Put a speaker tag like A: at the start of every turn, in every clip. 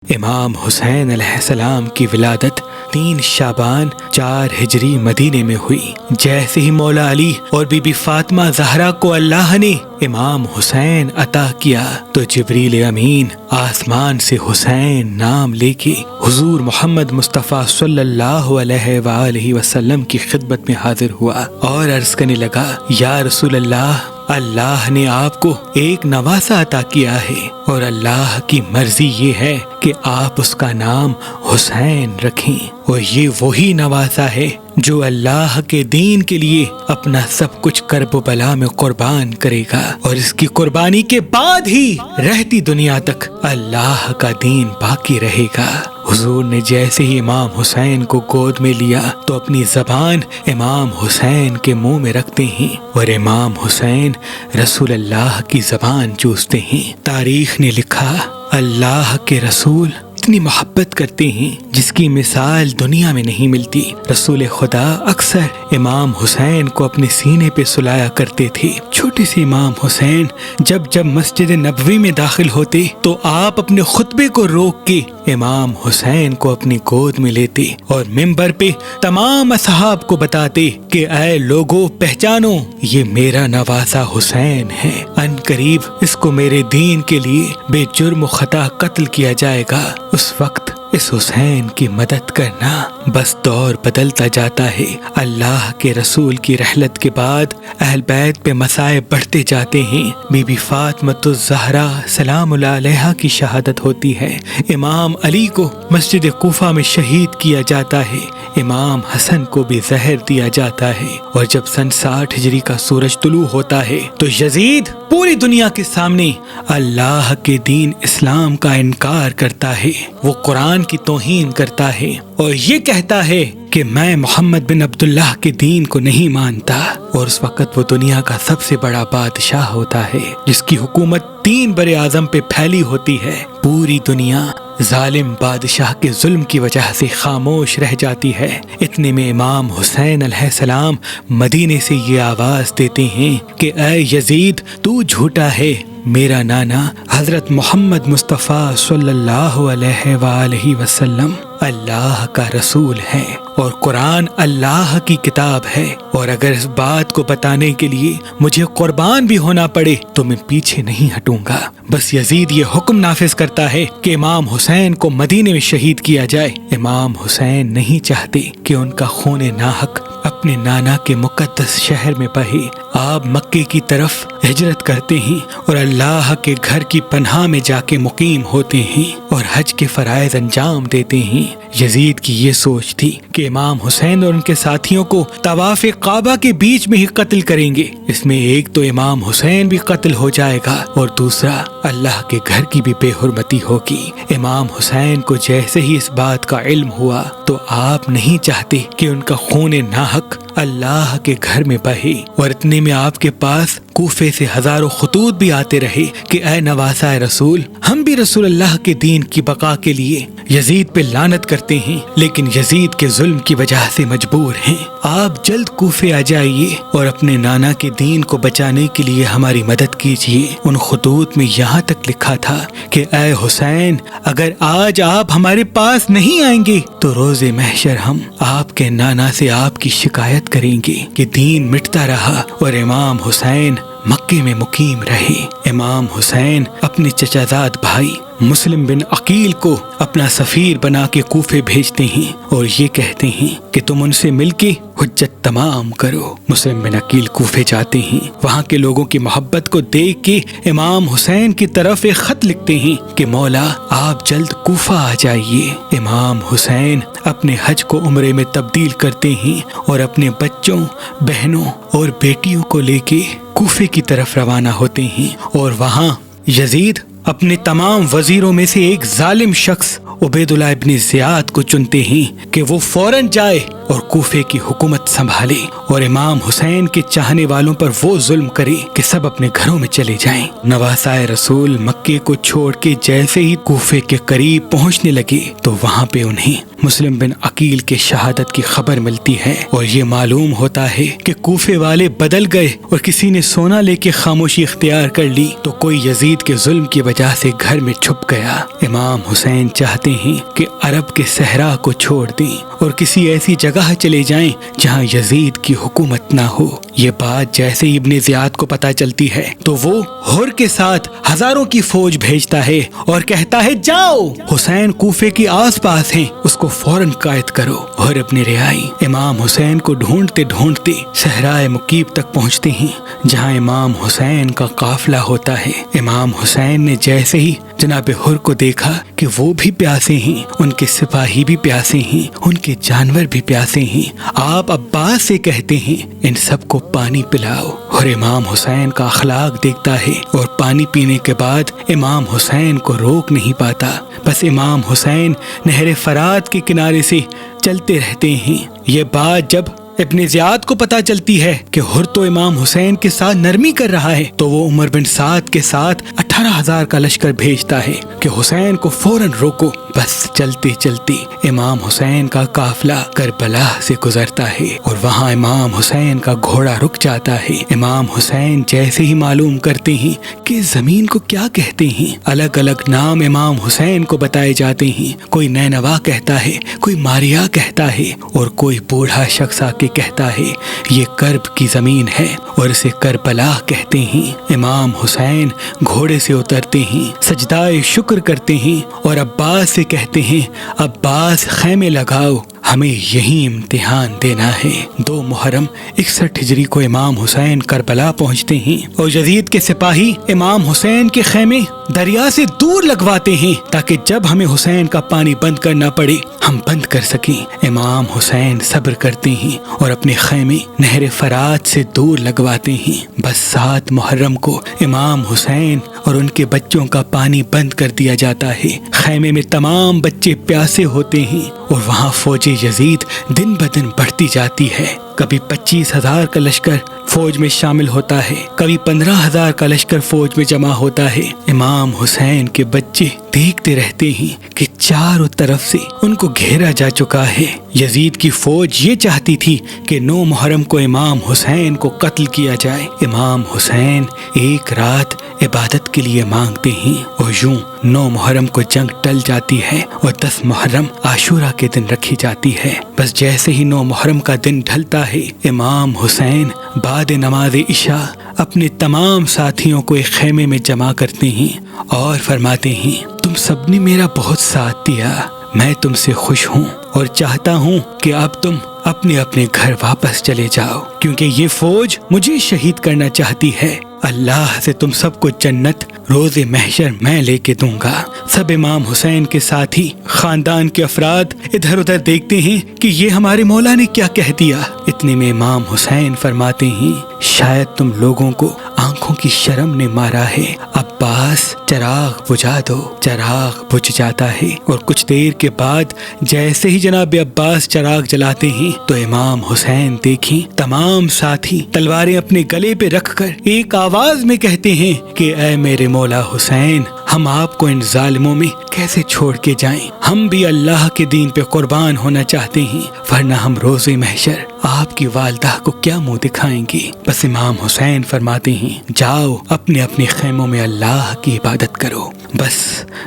A: امام حسین علیہ السلام کی ولادت 3 شعبان 4 ہجری مدینے میں ہوئی۔ جیسے ہی مولا علی اور بی بی فاطمہ زہرا کو اللہ نے امام حسین عطا کیا تو جبریل امین آسمان سے حسین نام لے کے حضور محمد مصطفیٰ صلی اللہ علیہ وآلہ وسلم کی خدمت میں حاضر ہوا اور عرض کرنے لگا، یا رسول اللہ نے آپ کو ایک نواسہ عطا کیا ہے اور اللہ کی مرضی یہ ہے کہ آپ اس کا نام حسین رکھیں، اور یہ وہی نواسہ ہے جو اللہ کے دین کے لیے اپنا سب کچھ کرب و بلا میں قربان کرے گا، اور اس کی قربانی کے بعد ہی رہتی دنیا تک اللہ کا دین باقی رہے گا۔ حضور نے جیسے ہی امام حسین کو گود میں لیا تو اپنی زبان امام حسین کے منہ میں رکھتے ہیں اور امام حسین رسول اللہ کی زبان چوستے ہیں۔ تاریخ نے لکھا، اللہ کے رسول اتنی محبت کرتے ہیں جس کی مثال دنیا میں نہیں ملتی۔ رسول خدا اکثر امام حسین کو اپنے سینے پہ سلایا کرتے تھے۔ چھوٹے سے امام حسین جب مسجد نبوی میں داخل ہوتے تو آپ اپنے خطبے کو روک کے امام حسین کو اپنی گود میں لیتے اور منبر پہ تمام اصحاب کو بتاتے کہ اے لوگو پہچانو، یہ میرا نواسہ حسین ہے، ان قریب اس کو میرے دین کے لیے بے جرم و خطا قتل کیا جائے گا۔ اس وقت اس حسین کی مدد کرنا بس دور بدلتا جاتا ہے۔ اللہ کے رسول کی رحلت کے بعد اہل بیت پہ مصائب بڑھتے جاتے ہیں۔ بی بی فاطمۃ الزہرا سلام اللہ علیہا کی شہادت ہوتی ہے۔ امام علی کو مسجد کوفہ میں شہید کیا جاتا ہے۔ امام حسن کو بھی زہر دیا جاتا ہے، اور جب سن 60 ہجری کا سورج طلوع ہوتا ہے تو یزید پوری دنیا کے سامنے اللہ کے دین اسلام کا انکار کرتا ہے۔ وہ قرآن کی توہین کرتا ہے اور یہ کہتا ہے کہ میں محمد بن عبداللہ کے دین کو نہیں مانتا، اور اس وقت وہ دنیا کا سب سے بڑا بادشاہ ہوتا ہے جس کی حکومت 3 بر اعظم پہ پھیلی ہوتی ہے۔ پوری دنیا ظالم بادشاہ کے ظلم کی وجہ سے خاموش رہ جاتی ہے۔ اتنے میں امام حسین علیہ السلام مدینے سے یہ آواز دیتے ہیں کہ اے یزید، تو جھوٹا ہے، میرا نانا حضرت محمد مصطفیٰ صلی اللہ علیہ وآلہ وسلم اللہ کا رسول ہے اور قرآن اللہ کی کتاب ہے، اور اگر اس بات کو بتانے کے لیے مجھے قربان بھی ہونا پڑے تو میں پیچھے نہیں ہٹوں گا۔ بس یزید یہ حکم نافذ کرتا ہے کہ امام حسین کو مدینے میں شہید کیا جائے۔ امام حسین نہیں چاہتے کہ ان کا خون ناحق اپنے نانا کے مقدس شہر میں بہے۔ آپ مکے کی طرف ہجرت کرتے ہیں اور اللہ کے گھر کی پناہ میں جا کے مقیم ہوتے ہیں اور حج کے فرائض انجام دیتے ہیں۔ یزید کی یہ سوچ تھی کہ امام حسین اور ان کے ساتھیوں کو طواف کعبہ کے بیچ میں ہی قتل کریں گے۔ اس میں ایک تو امام حسین بھی قتل ہو جائے گا اور دوسرا اللہ کے گھر کی بھی بے حرمتی ہوگی۔ امام حسین کو جیسے ہی اس بات کا علم ہوا تو آپ نہیں چاہتے کہ ان کا خون ناحق اللہ کے گھر میں بہے، اور اتنے میں آپ کے پاس کوفے سے ہزاروں خطوط بھی آتے رہے کہ اے نواسہ رسول، ہم بھی رسول اللہ کے دین کی بقا کے لیے یزید پہ لعنت کرتے ہیں، لیکن یزید کے ظلم کی وجہ سے مجبور ہیں۔ آپ جلد کوفے آ جائیے اور اپنے نانا کے دین کو بچانے کے لیے ہماری مدد کیجیے۔ ان خطوط میں یہاں تک لکھا تھا کہ اے حسین، اگر آج آپ ہمارے پاس نہیں آئیں گے تو روز محشر ہم آپ کے نانا سے آپ کی شکایت کریں گے کہ دین مٹتا رہا اور امام حسین مکے میں مقیم رہے۔ امام حسین اپنے چچا زاد بھائی مسلم بن عقیل کو اپنا سفیر بنا کے کوفے بھیجتے ہیں اور یہ کہتے ہیں کہ تم ان سے مل کے حجت تمام کرو۔ مسلم بن عقیل کوفے جاتے ہیں، وہاں کے لوگوں کی محبت کو دیکھ کے امام حسین کی طرف ایک خط لکھتے ہیں کہ مولا آپ جلد کوفہ آ جائیے۔ امام حسین اپنے حج کو عمرے میں تبدیل کرتے ہیں اور اپنے بچوں، بہنوں اور بیٹیوں کو لے کے کوفے کی طرف روانہ ہوتے ہیں، اور وہاں یزید اپنے تمام وزیروں میں سے ایک ظالم شخص عبید اللہ ابن زیاد کو چنتے ہیں کہ وہ فوراً جائے اور کوفے کی حکومت سنبھالے اور امام حسین کے چاہنے والوں پر وہ ظلم کرے کہ سب اپنے گھروں میں چلے جائیں۔ نواسائے رسول مکے کو چھوڑ کے جیسے ہی کوفے کے قریب پہنچنے لگے تو وہاں پہ انہیں مسلم بن عقیل کے شہادت کی خبر ملتی ہے اور یہ معلوم ہوتا ہے کہ کوفے والے بدل گئے اور کسی نے سونا لے کے خاموشی اختیار کر لی تو کوئی یزید کے ظلم کی وجہ سے گھر میں چھپ گیا۔ امام حسین چاہتے ہیں کہ عرب کے صحرا کو چھوڑ دیں اور کسی ایسی جگہ چلے جائیں جہاں یزید کی حکومت نہ ہو۔ یہ بات جیسے ہی ابن زیاد کو پتہ چلتی ہے تو وہ ہر کے ساتھ ہزاروں کی فوج بھیجتا ہے اور کہتا ہے جاؤ، حسین کوفے کے آس پاس ہیں، اس کو فوراً قائد کرو۔ اور اپنے رہائی امام حسین کو ڈھونڈتے ڈھونڈتے صحرائے مکیب تک پہنچتے ہیں جہاں امام حسین کا قافلہ ہوتا ہے۔ امام حسین نے جیسے ہی جناب حر کو دیکھا کہ وہ بھی پیاسے ہیں، ان کے سپاہی بھی پیاسے ہیں، ان کے جانور بھی پیاسے ہیں، آپ عباس سے کہتے ہیں ان سب کو پانی پلاؤ۔ اور امام حسین کا اخلاق دیکھتا ہے اور پانی پینے کے بعد امام حسین کو روک نہیں پاتا، بس امام حسین نہر فرات کے کنارے سے چلتے رہتے ہیں۔ یہ بات جب ابن زیاد کو پتہ چلتی ہے کہ حر تو امام حسین کے ساتھ نرمی کر رہا ہے تو وہ عمر بن سعد کے ساتھ 18,000 کا لشکر بھیجتا ہے کہ حسین کو فوراً روکو۔ بس چلتے چلتے امام حسین کا قافلہ کربلا سے گزرتا ہے اور وہاں امام حسین کا گھوڑا رک جاتا ہے۔ امام حسین جیسے ہی معلوم کرتے ہیں کہ زمین کو کیا کہتے ہیں، الگ الگ نام امام حسین کو بتائے جاتے ہیں۔ کوئی نینوا کہتا ہے، کوئی ماریا کہتا ہے اور کوئی بوڑھا شخص آ کے کہتا ہے یہ کرب کی زمین ہے اور اسے کربلا کہتے ہیں۔ امام حسین گھوڑے سے اترتے ہیں، سجدائے شکر کرتے ہیں اور عباس سے کہتے ہیں عباس خیمے لگاؤ، ہمیں یہی امتحان دینا ہے۔ 2 محرم 61 ہجری کو امام حسین کربلا پہنچتے ہیں اور یزید کے سپاہی امام حسین کے خیمے دریا سے دور لگواتے ہیں تاکہ جب ہمیں حسین کا پانی بند کرنا پڑے ہم بند کر سکیں۔ امام حسین صبر کرتے ہیں اور اپنے خیمے نہر فرات سے دور لگواتے ہیں۔ بس 7 محرم کو امام حسین اور ان کے بچوں کا پانی بند کر دیا جاتا ہے۔ خیمے میں تمام بچے پیاسے ہوتے ہیں اور وہاں فوج یزید دن بدن بڑھتی جاتی ہے۔ کبھی 25,000 کا لشکر فوج میں شامل ہوتا ہے، کبھی 15,000 کا لشکر فوج میں جمع ہوتا ہے۔ امام حسین کے بچے دیکھتے رہتے ہیں کہ چاروں طرف سے ان کو گھیرا جا چکا ہے۔ یزید کی فوج یہ چاہتی تھی کہ 9 محرم کو امام حسین کو قتل کیا جائے۔ امام حسین ایک رات عبادت کے لیے مانگتے ہیں اور یوں 9 محرم کو جنگ ٹل جاتی ہے اور 10 محرم عاشورہ کے دن رکھی جاتی ہے۔ بس جیسے ہی 9 محرم کا دن ڈھلتا ہے امام حسین بعد نماز عشاء اپنے تمام ساتھیوں کو ایک خیمے میں جمع کرتے ہیں اور فرماتے ہیں تم سب نے میرا بہت ساتھ دیا، میں تم سے خوش ہوں اور چاہتا ہوں کہ اب تم اپنے اپنے گھر واپس چلے جاؤ کیونکہ یہ فوج مجھے شہید کرنا چاہتی ہے۔ اللہ سے تم سب کو جنت روز محشر میں لے کے دوں گا۔ سب امام حسین کے ساتھی خاندان کے افراد ادھر ادھر دیکھتے ہیں کہ یہ ہمارے مولا نے کیا کہہ دیا۔ اتنے میں امام حسین فرماتے ہیں شاید تم لوگوں کو آنکھوں کی شرم نے مارا ہے، عباس چراغ بجھا دو۔ چراغ بجھ جاتا ہے اور کچھ دیر کے بعد جیسے ہی جناب عباس چراغ جلاتے ہیں تو امام حسین دیکھیں تمام ساتھی تلواریں اپنے گلے پہ رکھ کر ایک آواز میں کہتے ہیں کہ اے میرے مولا حسین، ہم آپ کو ان ظالموں میں کیسے چھوڑ کے جائیں؟ ہم بھی اللہ کے دین پہ قربان ہونا چاہتے ہیں، ورنہ ہم روز محشر آپ کی والدہ کو کیا منہ دکھائیں گے؟ بس امام حسین فرماتے ہیں جاؤ اپنے اپنے خیموں میں اللہ کی عبادت کرو۔ بس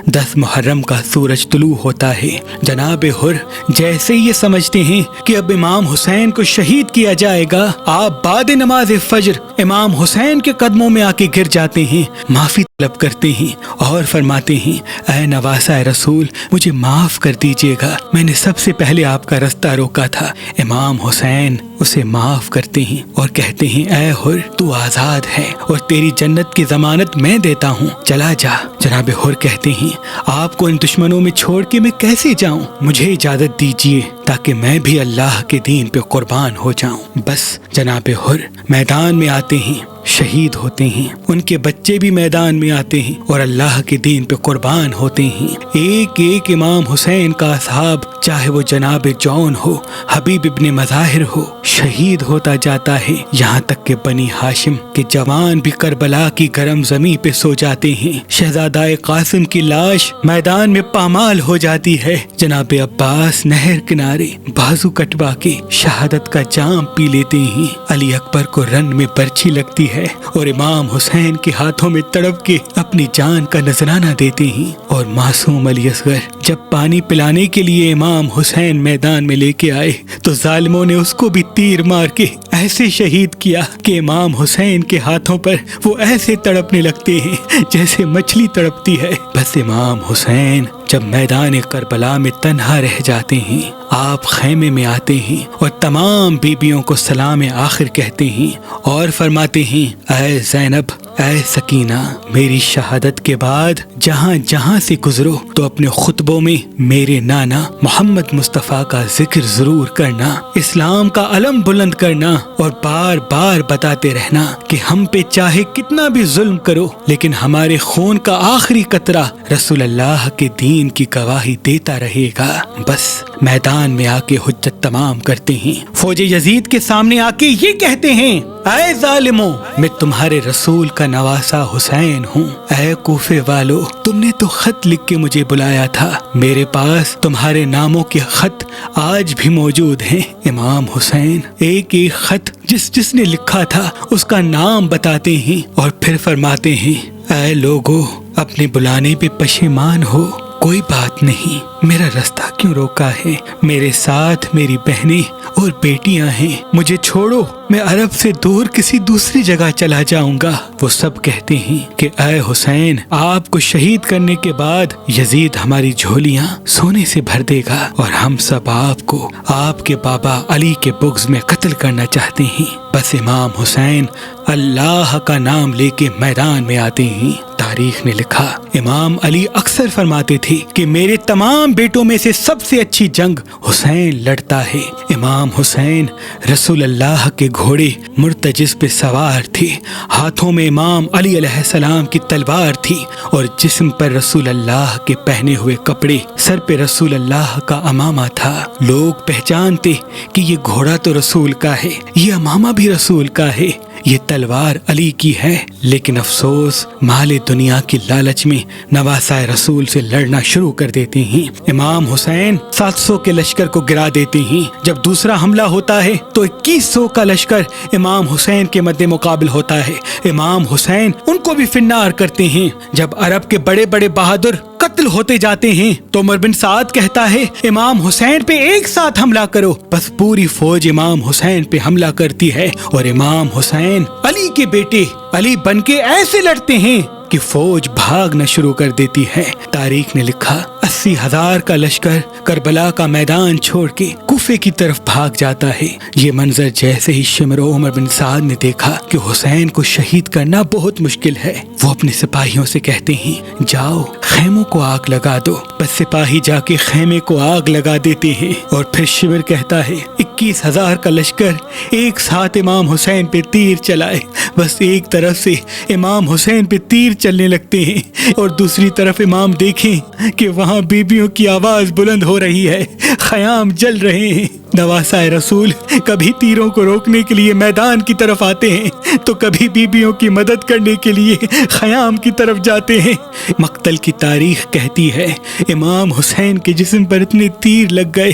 A: 10 محرم کا سورج طلوع ہوتا ہے۔ جناب حر جیسے یہ سمجھتے ہیں کہ اب امام حسین کو شہید کیا جائے گا، آپ بعد نماز فجر امام حسین کے قدموں میں آ کے گر جاتے ہیں، معافی طلب کرتے ہیں اور فرماتے ہیں اے نواسہ رسول مجھے معاف کر دیجیے گا، میں نے سب سے پہلے آپ کا رستہ روکا تھا۔ امام حسین اسے معاف کرتے ہیں اور کہتے ہیں اے حر تو آزاد ہے اور تیری جنت کی ضمانت میں دیتا ہوں، چلا جا۔ جناب حر کہتے ہیں آپ کو ان دشمنوں میں چھوڑ کے میں کیسے جاؤں، مجھے اجازت دیجیے تاکہ میں بھی اللہ کے دین پہ قربان ہو جاؤں۔ بس جناب حر میدان میں آتے ہیں، شہید ہوتے ہیں، ان کے بچے بھی میدان میں آتے ہیں اور اللہ کے دین پہ قربان ہوتے ہیں۔ ایک ایک امام حسین کا اصحاب، چاہے وہ جناب جون ہو، حبیب ابن مظاہر ہو، شہید ہوتا جاتا ہے، یہاں تک کہ بنی ہاشم کے جوان بھی کربلا کی گرم زمین پہ سو جاتے ہیں۔ شہزادہ قاسم کی لاش میدان میں پامال ہو جاتی ہے، جناب عباس نہر کنارے بازو کٹوا کے شہادت کا جام پی لیتے ہیں، علی اکبر کو رن میں برچھی لگتی ہے اور امام حسین کے ہاتھوں میں تڑپ کے اپنی جان کا نذرانہ دیتے ہیں، اور معصوم علی اصغر جب پانی پلانے کے لیے امام حسین میدان میں لے کے آئے تو ظالموں نے اس کو بھی تیر مار کے ایسے شہید کیا کہ امام حسین کے ہاتھوں پر وہ ایسے تڑپنے لگتے ہیں جیسے مچھلی تڑپتی ہے۔ بس امام حسین جب میدان کربلا میں تنہا رہ جاتے ہیں، آپ خیمے میں آتے ہیں اور تمام بیبیوں کو سلام آخر کہتے ہیں اور فرماتے ہیں، اے زینب، اے سکینہ، میری شہادت کے بعد جہاں جہاں سے گزرو تو اپنے خطبوں میں میرے نانا محمد مصطفیٰ کا ذکر ضرور کرنا، اسلام کا علم بلند کرنا اور بار بار بتاتے رہنا کہ ہم پہ چاہے کتنا بھی ظلم کرو لیکن ہمارے خون کا آخری قطرہ رسول اللہ کے دین کی گواہی دیتا رہے گا۔ بس میدان میں آ کے حجت تمام کرتے ہیں، فوج یزید کے سامنے آ کے یہ کہتے ہیں، اے ظالموں، میں تمہارے رسول کا نواسا حسین ہوں۔ اے کوفے والو، تم نے تو خط لکھ کے مجھے بلایا تھا، میرے پاس تمہارے ناموں کے خط آج بھی موجود ہیں۔ امام حسین ایک ایک خط جس نے لکھا تھا اس کا نام بتاتے ہیں اور پھر فرماتے ہیں، اے لوگو، اپنے بلانے پہ پشیمان ہو، کوئی بات نہیں، میرا رستہ کیوں روکا ہے؟ میرے ساتھ میری بہنیں اور بیٹیاں ہیں، مجھے چھوڑو، میں عرب سے دور کسی دوسری جگہ چلا جاؤں گا۔ وہ سب کہتے ہیں کہ اے حسین، آپ کو شہید کرنے کے بعد یزید ہماری جھولیاں سونے سے بھر دے گا اور ہم سب آپ کو آپ کے بابا علی کے بغض میں قتل کرنا چاہتے ہیں۔ بس امام حسین اللہ کا نام لے کے میدان میں آتے ہیں۔ تاریخ نے لکھا، امام علی اکثر فرماتے تھے کہ میرے تمام بیٹوں میں سے سب سے اچھی جنگ حسین لڑتا ہے۔ امام حسین رسول اللہ کے گھوڑے مرتجز پہ سوار تھے، ہاتھوں میں امام علی علیہ السلام کی تلوار تھی اور جسم پر رسول اللہ کے پہنے ہوئے کپڑے، سر پہ رسول اللہ کا امامہ تھا۔ لوگ پہچانتے کہ یہ گھوڑا تو رسول کا ہے، یہ امامہ بھی رسول کا ہے، یہ تلوار علی کی ہے، لیکن افسوس مال دنیا کی لالچ میں نواسہ رسول سے لڑنا شروع کر دیتے ہیں۔ امام حسین 700 کے لشکر کو گرا دیتے ہیں۔ جب دوسرا حملہ ہوتا ہے تو 2100 کا لشکر امام حسین کے مد مقابل ہوتا ہے۔ امام حسین ان کو بھی فنار کرتے ہیں۔ جب عرب کے بڑے بڑے بہادر قتل ہوتے جاتے ہیں تو عمر بن سعد کہتا ہے، امام حسین پہ ایک ساتھ حملہ کرو۔ بس پوری فوج امام حسین پہ حملہ کرتی ہے اور امام حسین علی کے بیٹے علی بن کے ایسے لڑتے ہیں کہ فوج بھاگنا شروع کر دیتی ہے۔ تاریخ نے لکھا، 80,000 کا لشکر کربلا کا میدان چھوڑ کے کوفے کی طرف بھاگ جاتا ہے۔ یہ منظر جیسے ہی شمر و عمر بن سعد نے دیکھا کہ حسین کو شہید کرنا بہت مشکل ہے، وہ اپنے سپاہیوں سے کہتے ہیں، جاؤ خیموں کو آگ لگا دو۔ بس سپاہی جا کے خیمے کو آگ لگا دیتے ہیں اور پھر شمر کہتا ہے، 21,000 کا لشکر ایک ساتھ امام حسین پہ تیر چلائے۔ بس ایک طرف سے امام حسین پہ تیر چلنے لگتے ہیں اور دوسری طرف امام دیکھیں کہ وہاں بیبیوں کی آواز بلند ہو رہی ہے، خیام جل رہے ہیں۔ نواسہ رسول کبھی تیروں کو روکنے کے لیے میدان کی طرف آتے ہیں تو کبھی بیبیوں کی مدد کرنے کے لیے خیام کی طرف جاتے ہیں۔ مقتل کی تاریخ کہتی ہے، امام حسین کے جسم پر اتنے تیر لگ گئے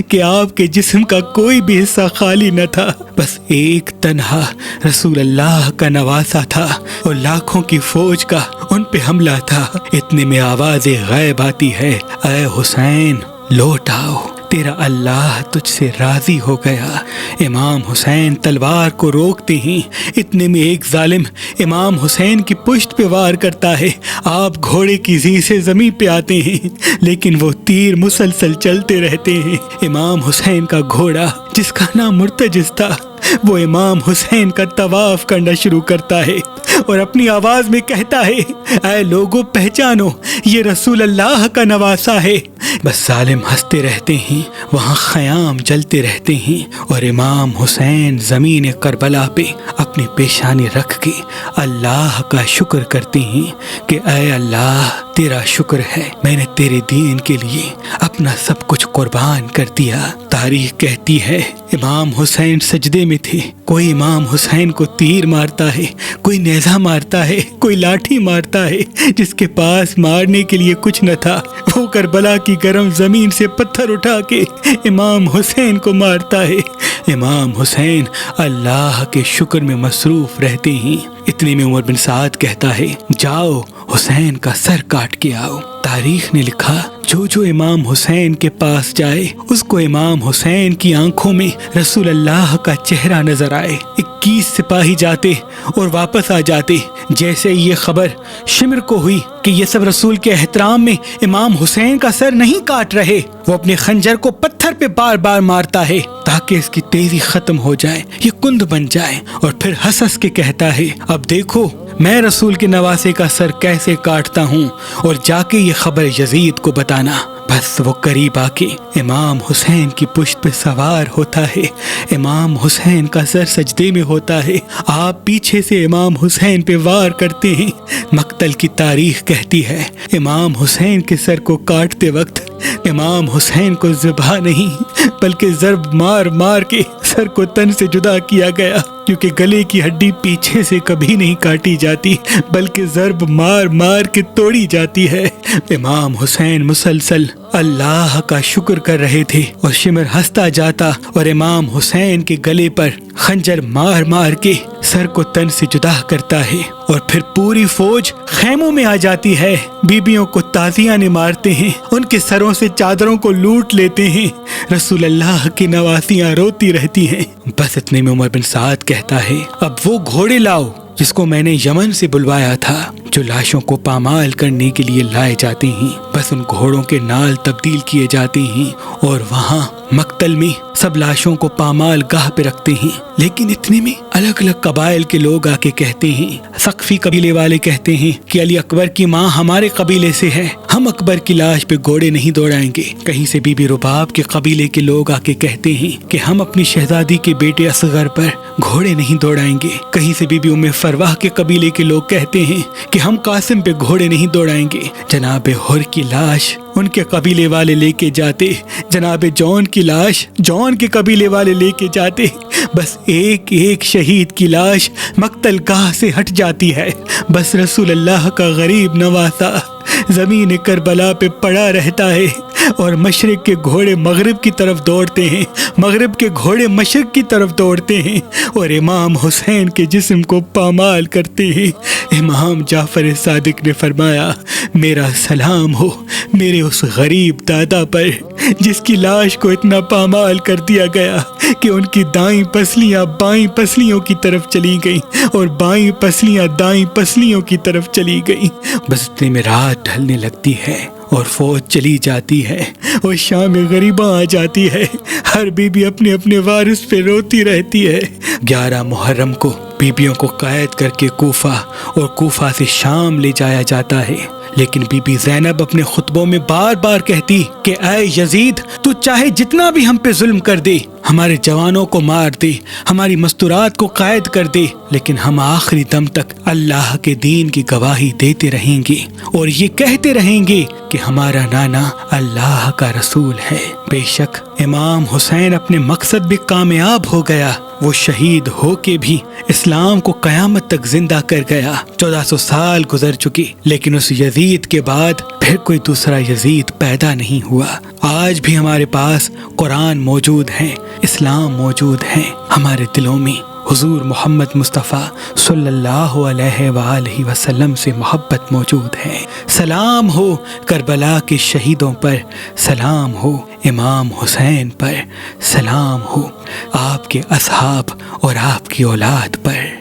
A: کہ آپ کے جسم کا کوئی بھی حصہ خالی نہ تھا، بس ایک تنہا رسول اللہ کا نواسہ تھا اور لاکھوں کی فوج کا ان پہ حملہ تھا۔ اتنے میں آواز غیب آتی ہے، اے حسین لوٹ آؤ، تیرا اللہ تجھ سے راضی ہو گیا۔ امام حسین تلوار کو روکتے ہیں، اتنے میں ایک ظالم امام حسین کی پشت پہ وار کرتا ہے۔ آپ گھوڑے کی زی سے زمین پہ آتے ہیں لیکن وہ تیر مسلسل چلتے رہتے ہیں۔ امام حسین کا گھوڑا جس کا نام مرتجز تھا وہ امام حسین کا طواف کرنا شروع کرتا ہے اور اپنی آواز میں کہتا ہے، اے لوگوں پہچانو، یہ رسول اللہ کا نواسہ ہے، بس ظالم ہنستے رہتے ہیں، وہاں خیام جلتے رہتے ہیں، اور امام حسین زمین کربلا پہ اپنی پیشانی رکھ کے اللہ کا شکر کرتے ہیں کہ اے اللہ تیرا شکر ہے، میں نے تیرے دین کے لیے اپنا سب کچھ قربان کر دیا۔ تاریخ کہتی ہے امام حسین سجدے میں تھے، کوئی امام حسین کو تیر مارتا ہے، کوئی نیزہ مارتا ہے، کوئی لاٹھی مارتا ہے، جس کے پاس مارنے کے لیے کچھ نہ تھا وہ کربلا کی گرم زمین سے پتھر اٹھا کے امام حسین کو مارتا ہے۔ امام حسین اللہ کے شکر میں مصروف رہتے ہیں۔ اتنے میں عمر بن سعد کہتا ہے جاؤ حسین کا سر کاٹ کے آؤ۔ تاریخ نے لکھا جو امام حسین کے پاس جائے اس کو امام حسین کی آنکھوں میں رسول اللہ کا چہرہ نظر آئے۔ 21 سپاہی جاتے اور واپس آ جاتے۔ جیسے یہ خبر شمر کو ہوئی کہ یہ سب رسول کے احترام میں امام حسین کا سر نہیں کاٹ رہے، وہ اپنے خنجر کو پتھر پہ بار بار مارتا ہے تاکہ اس کی تیزی ختم ہو جائے، یہ کند بن جائے، اور پھر ہنس ہنس کے کہتا ہے اب دیکھو میں رسول کے نواسے کا سر کیسے کاٹتا ہوں، اور جا کے یہ خبر یزید کو بتانا۔ بس وہ قریب آ کے امام حسین کی پشت پہ سوار ہوتا ہے، امام حسین کا سر سجدے میں ہوتا ہے، آپ پیچھے سے امام حسین پہ وار کرتے ہیں۔ مقتل کی تاریخ کہتی ہے امام حسین کے سر کو کاٹتے وقت امام حسین کو ذبح نہیں بلکہ ضرب مار مار کے سر کو تن سے جدا کیا گیا، کیونکہ گلے کی ہڈی پیچھے سے کبھی نہیں کاٹی جاتی بلکہ ضرب مار مار کے توڑی جاتی ہے۔ امام حسین مسلسل اللہ کا شکر کر رہے تھے اور شمر ہنستا جاتا اور امام حسین کے گلے پر خنجر مار مار کے سر کو تن سے جدا کرتا ہے، اور پھر پوری فوج خیموں میں آ جاتی ہے، بیبیوں کو تازیاں مارتے ہیں، ان کے سروں سے چادروں کو لوٹ لیتے ہیں، رسول اللہ کی نواسیاں روتی رہتی ہیں۔ بس اتنے میں عمر بن سعد کہتا ہے اب وہ گھوڑے لاؤ جس کو میں نے یمن سے بلوایا تھا، جو لاشوں کو پامال کرنے کے لیے لائے جاتے ہیں۔ بس ان گھوڑوں کے نال تبدیل کیے جاتے ہیں اور وہاں مقتل میں سب لاشوں کو پامال گاہ پہ رکھتے ہیں۔ لیکن اتنے میں الگ الگ قبائل کے لوگ آ کے کہتے ہیں، ثقفی قبیلے والے کہتے ہیں کہ علی اکبر کی ماں ہمارے قبیلے سے ہے، ہم اکبر کی لاش پہ گھوڑے نہیں دوڑائیں گے۔ کہیں سے بی بی رباب کے قبیلے کے لوگ آ کے کہتے ہیں کہ ہم اپنی شہزادی کے بیٹے اصغر پر گھوڑے نہیں دوڑائیں گے۔ کہیں سے بی بی ام فرواہ کے قبیلے کے لوگ کہتے ہیں کہ ہم قاسم پہ گھوڑے نہیں دوڑائیں گے۔ جناب حر کی لاش ان کے قبیلے والے لے کے جاتے، جناب جون کی لاش جون کے قبیلے والے لے کے جاتے، بس ایک ایک شہید کی لاش مقتل گاہ سے ہٹ جاتی ہے۔ بس رسول اللہ کا غریب نواسا زمین کربلا پہ پڑا رہتا ہے، اور مشرق کے گھوڑے مغرب کی طرف دوڑتے ہیں، مغرب کے گھوڑے مشرق کی طرف دوڑتے ہیں اور امام حسین کے جسم کو پامال کرتے ہیں۔ امام جعفر صادق نے فرمایا میرا سلام ہو میرے اس غریب دادا پر جس کی لاش کو اتنا پامال کر دیا گیا کہ ان کی دائیں پسلیاں بائیں پسلیوں کی طرف چلی گئیں اور بائیں پسلیاں دائیں پسلیوں کی طرف چلی گئیں۔ بس اتنے میں رات ڈھلنے لگتی ہے اور فوج چلی جاتی ہے اور شام غریباں آ جاتی ہے، ہر بیوی اپنے اپنے وارث پہ روتی رہتی ہے۔ 11 محرم کو بیبیوں کو قید کر کے کوفہ اور کوفہ سے شام لے جایا جاتا ہے، لیکن بی بی زینب اپنے خطبوں میں بار بار کہتی کہ اے یزید تو چاہے جتنا بھی ہم پہ ظلم کر دے، ہمارے جوانوں کو مار دے، ہماری مستورات کو قید کر دے، لیکن ہم آخری دم تک اللہ کے دین کی گواہی دیتے رہیں گے اور یہ کہتے رہیں گے کہ ہمارا نانا اللہ کا رسول ہے۔ بے شک امام حسین اپنے مقصد بھی کامیاب ہو گیا، وہ شہید ہو کے بھی اسلام کو قیامت تک زندہ کر گیا۔ 1400 سال گزر چکے لیکن اس یزید کے بعد پھر کوئی دوسرا یزید پیدا نہیں ہوا۔ آج بھی ہمارے پاس قرآن موجود ہے، اسلام موجود ہے، ہمارے دلوں میں حضور محمد مصطفیٰ صلی اللہ علیہ وآلہ وسلم سے محبت موجود ہے۔ سلام ہو کربلا کے شہیدوں پر، سلام ہو امام حسین پر، سلام ہو آپ کے اصحاب اور آپ کی اولاد پر۔